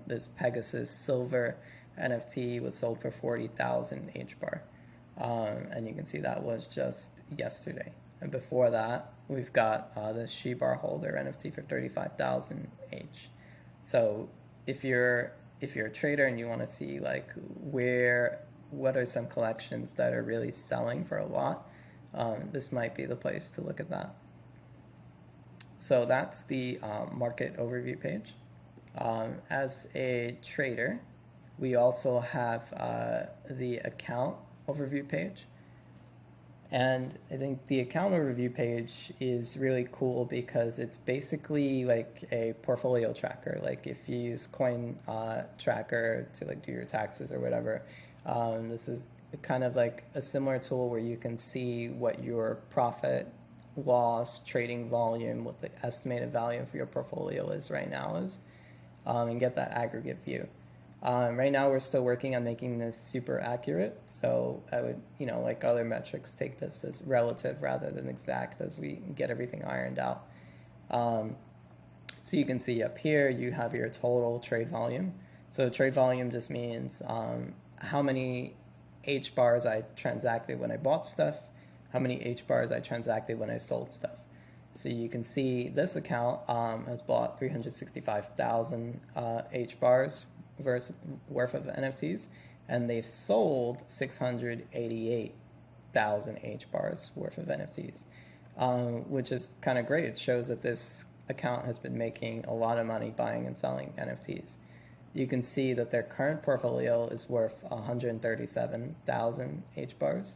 this Pegasus Silver NFT was sold for 40,000 HBAR. And you can see that was just yesterday. And before that, we've got the HBAR holder NFT for 35,000 H. So if you're a trader and you want to see like what are some collections that are really selling for a lot, this might be the place to look at that. So that's the market overview page. As a trader, we also have the account overview page. And I think the account overview page is really cool because it's basically like a portfolio tracker. Like if you use Coin Tracker to like do your taxes or whatever, this is kind of like a similar tool where you can see what your profit, loss, trading volume, what the estimated value for your portfolio is right now is, and get that aggregate view. Right now we're still working on making this super accurate, so I would, like other metrics, take this as relative rather than exact as we get everything ironed out. So you can see up here you have your total trade volume. So trade volume just means how many HBARs I transacted when I bought stuff, how many HBARs I transacted when I sold stuff. So you can see this account has bought 365,000 HBARs worth of NFTs, and they've sold 688,000 HBARs worth of NFTs, which is kind of great. It shows that this account has been making a lot of money buying and selling NFTs. You can see that their current portfolio is worth 137,000 HBARs,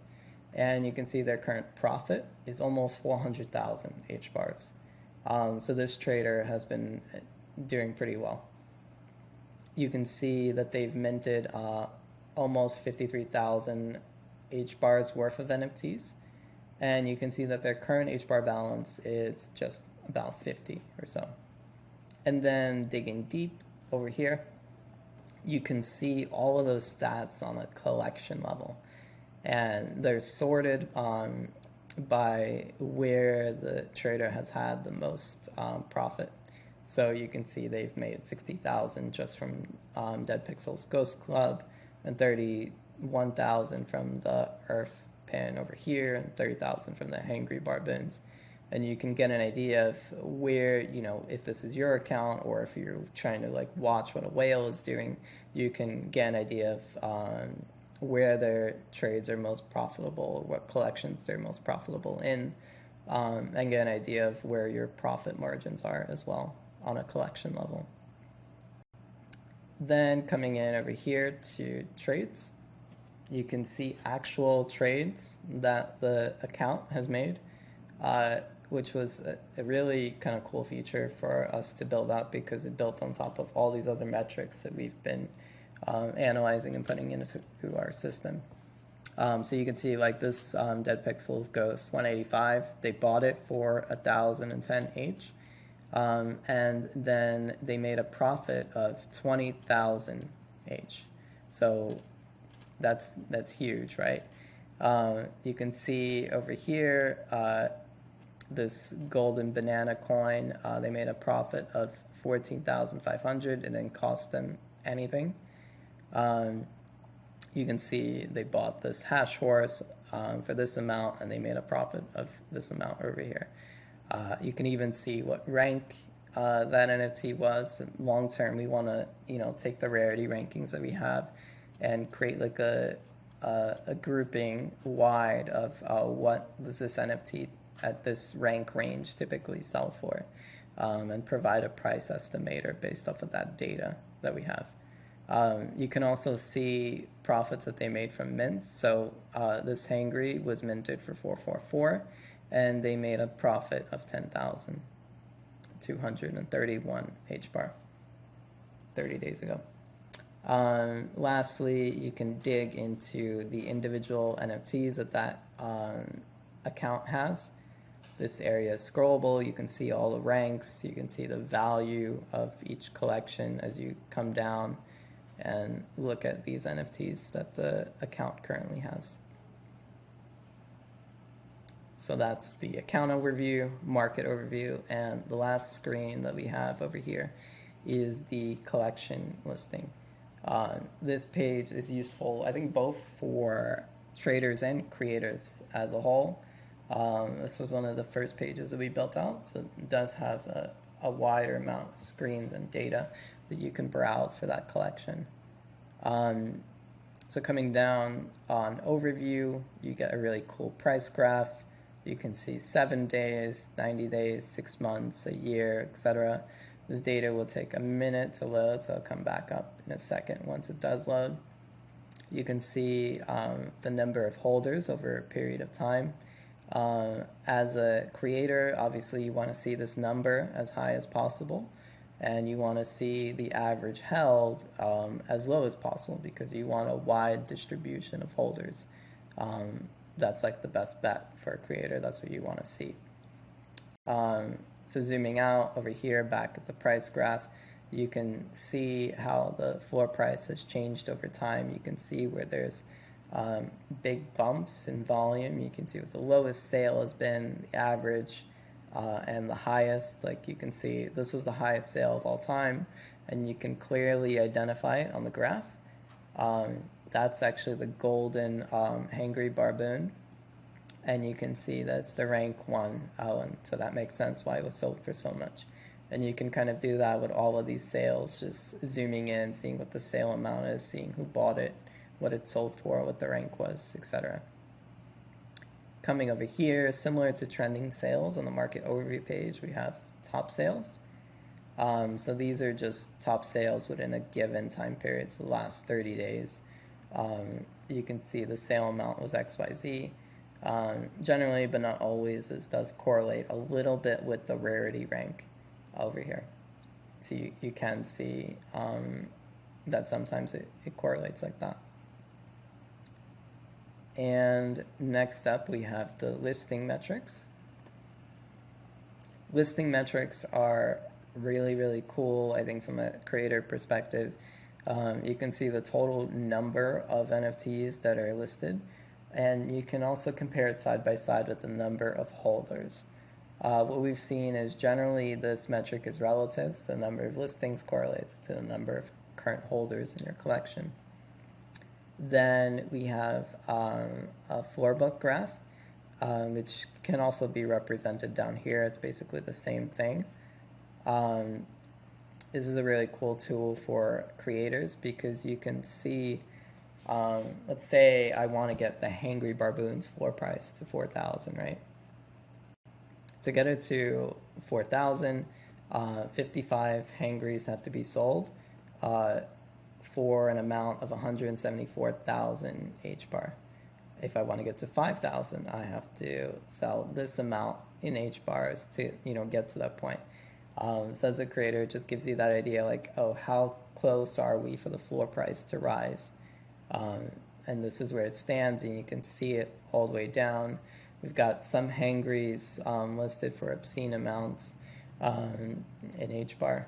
and you can see their current profit is almost 400,000 HBARs. So this trader has been doing pretty well. You can see that they've minted almost 53,000 HBARs worth of NFTs, and you can see that their current HBAR balance is just about 50 or so. And then digging deep over here, you can see all of those stats on a collection level, and they're sorted by where the trader has had the most profit. So you can see they've made 60,000 just from Dead Pixels Ghost Club, and 31,000 from the Earth Pin over here, and 30,000 from the Hangry Barboons. And you can get an idea of where, if this is your account, or if you're trying to like watch what a whale is doing, you can get an idea of where their trades are most profitable, what collections they're most profitable in, and get an idea of where your profit margins are as well on a collection level. Then coming in over here to trades, You can see actual trades that the account has made, which was a really kind of cool feature for us to build up because it built on top of all these other metrics that we've been analyzing and putting into our system. So you can see like this Dead Pixels Ghost 185, they bought it for 1,010 H. And then they made a profit of 20,000 H. So that's huge, right? You can see over here, this golden banana coin, they made a profit of 14,500. It didn't cost them anything. You can see they bought this hash horse for this amount, and they made a profit of this amount over here. You can even see what rank that NFT was. Long term, we want to take the rarity rankings that we have and create like a grouping wide of what does this NFT at this rank range typically sell for, and provide a price estimator based off of that data that we have. You can also see profits that they made from mints. So this Hangry was minted for 444, and they made a profit of 10,231 HBAR 30 days ago. Lastly, you can dig into the individual NFTs that account has. This area is scrollable. You can see all the ranks. You can see the value of each collection as you come down and look at these NFTs that the account currently has. So that's the account overview, market overview, and the last screen that we have over here is the collection listing. This page is useful, I think, both for traders and creators as a whole. This was one of the first pages that we built out, so it does have a wider amount of screens and data that you can browse for that collection. So coming down on overview, you get a really cool price graph. You can see 7 days, 90 days, 6 months, a year, etc. This data will take a minute to load, so I'll come back up in a second once it does load. You can see the number of holders over a period of time. As a creator, obviously you want to see this number as high as possible, and you want to see the average held as low as possible because you want a wide distribution of holders. That's like the best bet for a creator. That's what you want to see. So zooming out over here back at the price graph, you can see how the floor price has changed over time. You can see where there's big bumps in volume. You can see what the lowest sale has been, the average, and the highest. Like you can see this was the highest sale of all time, and you can clearly identify it on the graph. That's actually the golden hangry barboon, and you can see that's the rank 1, and so that makes sense why it was sold for so much. And you can kind of do that with all of these sales, just zooming in, seeing what the sale amount is, seeing who bought it, what it sold for, what the rank was, etc. Coming over here, similar to trending sales on the market overview page, we have top sales. So these are just top sales within a given time period, so the last 30 days. You can see the sale amount was XYZ. Generally, but not always, this does correlate a little bit with the rarity rank over here. So you can see that sometimes it correlates like that. And next up, we have the listing metrics. Listing metrics are really, really cool, I think, from a creator perspective. You can see the total number of NFTs that are listed, and you can also compare it side by side with the number of holders. What we've seen is generally this metric is relative, so the number of listings correlates to the number of current holders in your collection. Then we have a floor book graph, which can also be represented down here. It's basically the same thing. This is a really cool tool for creators because you can see, let's say I want to get the Hangry Barboon's floor price to 4,000, right? To get it to 4,000, 55 Hangrys have to be sold. for an amount of 174,000 HBAR. If I want to get to 5,000, I have to sell this amount in HBARs to, get to that point. So as a creator, it just gives you that idea, like, oh, how close are we for the floor price to rise? And this is where it stands, and you can see it all the way down. We've got some hangries listed for obscene amounts in HBAR.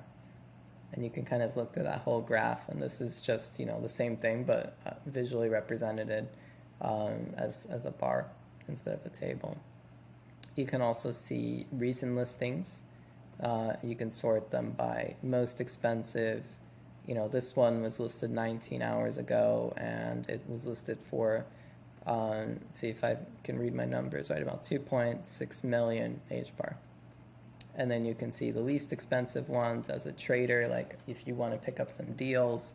And you can kind of look through that whole graph, and this is just, the same thing, but visually represented as a bar instead of a table. You can also see recent listings. You can sort them by most expensive. This one was listed 19 hours ago, and it was listed for, let's see if I can read my numbers right, about 2.6 million HBAR. And then you can see the least expensive ones as a trader. Like if you want to pick up some deals,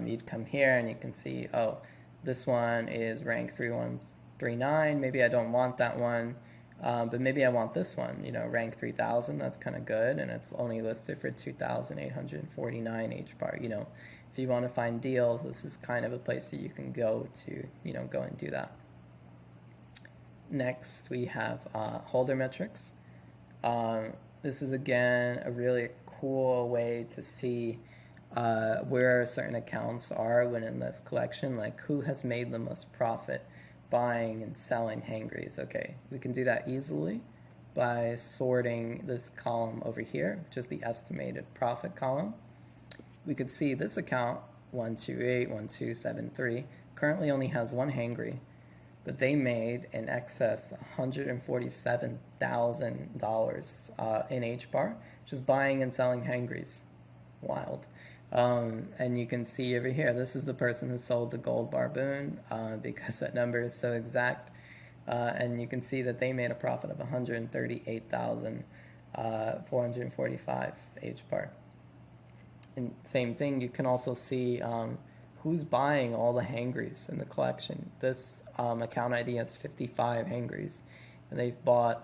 you'd come here and you can see, oh, this one is rank 3139. Maybe I don't want that one, but maybe I want this one, rank 3000. That's kind of good. And it's only listed for 2,849 HBAR. If you want to find deals, this is kind of a place that you can go to, go and do that. Next, we have holder metrics. This is, again, a really cool way to see where certain accounts are within this collection, like who has made the most profit buying and selling hangries. Okay, we can do that easily by sorting this column over here, which is the estimated profit column. We could see this account, 1281273, currently only has one hangry, but they made in excess $147,000 in HBAR, just buying and selling hangries. Wild. And you can see over here, this is the person who sold the gold barboon because that number is so exact. And you can see that they made a profit of 138,445 HBAR. And same thing, you can also see who's buying all the hangries in the collection. This account ID has 55 hangries, and they've bought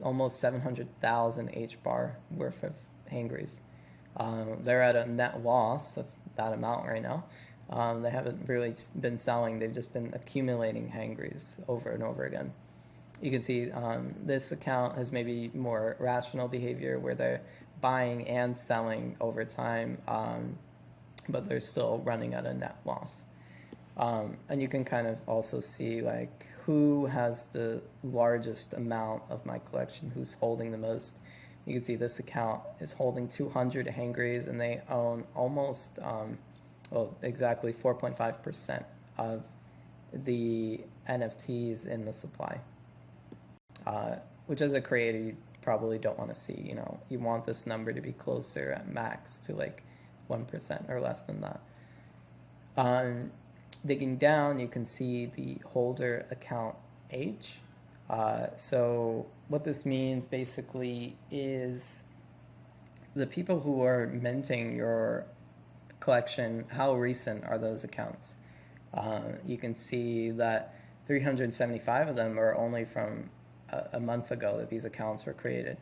almost 700,000 HBAR worth of hangries. They're at a net loss of that amount right now. They haven't really been selling, they've just been accumulating hangries over and over again. You can see this account has maybe more rational behavior where they're buying and selling over time, but they're still running at a net loss. And you can kind of also see like who has the largest amount of my collection, who's holding the most. You can see this account is holding 200 hangries, and they own almost, exactly 4.5% of the NFTs in the supply, which as a creator you probably don't want to see. You want this number to be closer at max to like 1% or less than that. Digging down, you can see the holder account age. So what this means basically is the people who are minting your collection, how recent are those accounts? You can see that 375 of them are only from a month ago that these accounts were created.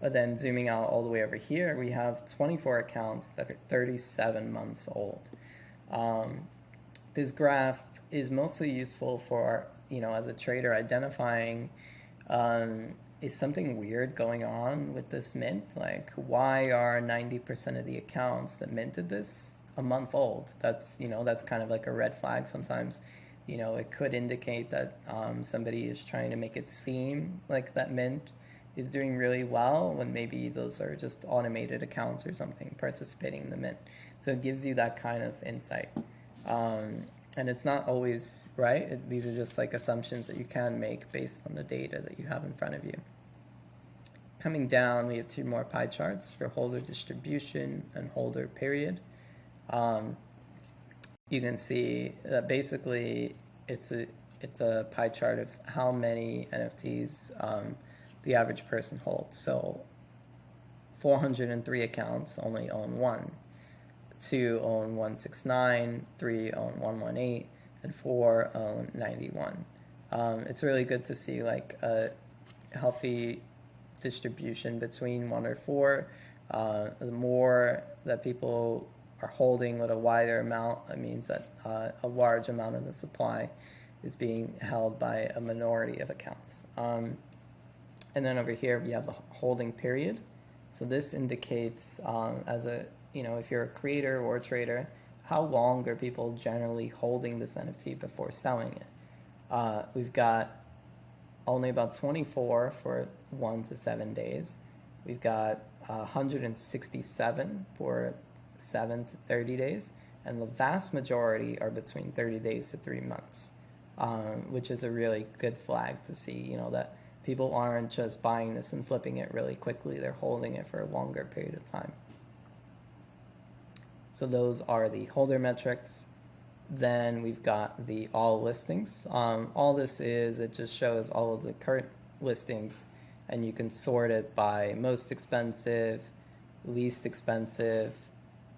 But then zooming out all the way over here, we have 24 accounts that are 37 months old. This graph is mostly useful for, as a trader, identifying is something weird going on with this mint? Like, why are 90% of the accounts that minted this a month old? That's, that's kind of like a red flag sometimes. It could indicate that somebody is trying to make it seem like that mint is doing really well when maybe those are just automated accounts or something participating in the mint. So it gives you that kind of insight. And it's not always right. These are just like assumptions that you can make based on the data that you have in front of you. Coming down, we have two more pie charts for holder distribution and holder period. You can see that basically it's a pie chart of how many NFTs the average person holds. So 403 accounts only own one. 2 own 169, 3 own 118, and 4 own 91. It's really good to see like a healthy distribution between 1 or 4. The more that people are holding with a wider amount, that means that a large amount of the supply is being held by a minority of accounts. And then over here we have the holding period. So this indicates if you're a creator or a trader, how long are people generally holding this NFT before selling it? We've got only about 24 for 1 to 7 days. We've got 167 for 7 to 30 days, and the vast majority are between 30 days to 3 months, which is a really good flag to see, that people aren't just buying this and flipping it really quickly, they're holding it for a longer period of time. So those are the holder metrics. Then we've got the all listings. All this is, it just shows all of the current listings, and you can sort it by most expensive, least expensive,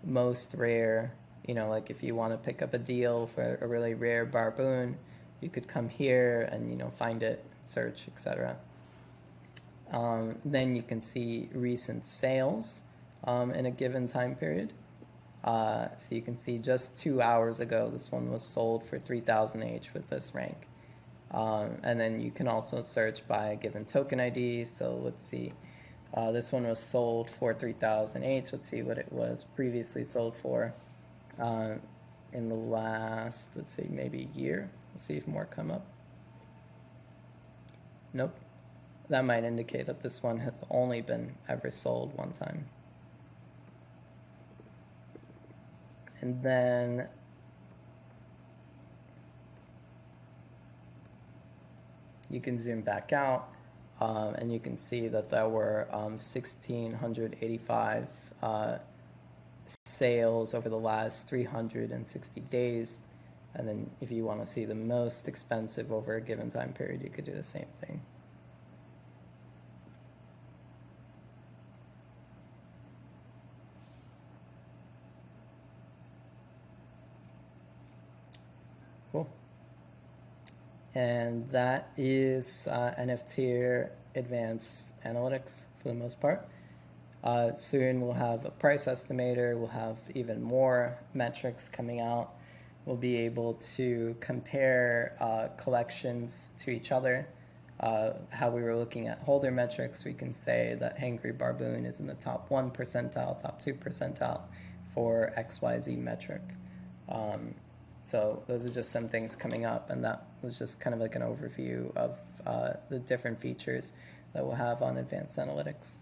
most rare. Like if you want to pick up a deal for a really rare barboon, you could come here and find it, search, etc. Then you can see recent sales in a given time period. So you can see just 2 hours ago, this one was sold for 3,000 H with this rank. And then you can also search by a given token ID. So let's see, this one was sold for 3,000 H. Let's see what it was previously sold for in the last, let's see, maybe year. Let's see if more come up. Nope. That might indicate that this one has only been ever sold one time. And then you can zoom back out and you can see that there were 1,685 sales over the last 360 days. And then if you want to see the most expensive over a given time period, you could do the same thing. Cool. And that is NFTier Advanced Analytics for the most part. Soon we'll have a price estimator, we'll have even more metrics coming out. We'll be able to compare collections to each other. How we were looking at holder metrics, we can say that Hangry Barboon is in the top 1 percentile, top 2 percentile for XYZ metric. So those are just some things coming up, and that was just kind of like an overview of the different features that we'll have on Advanced Analytics.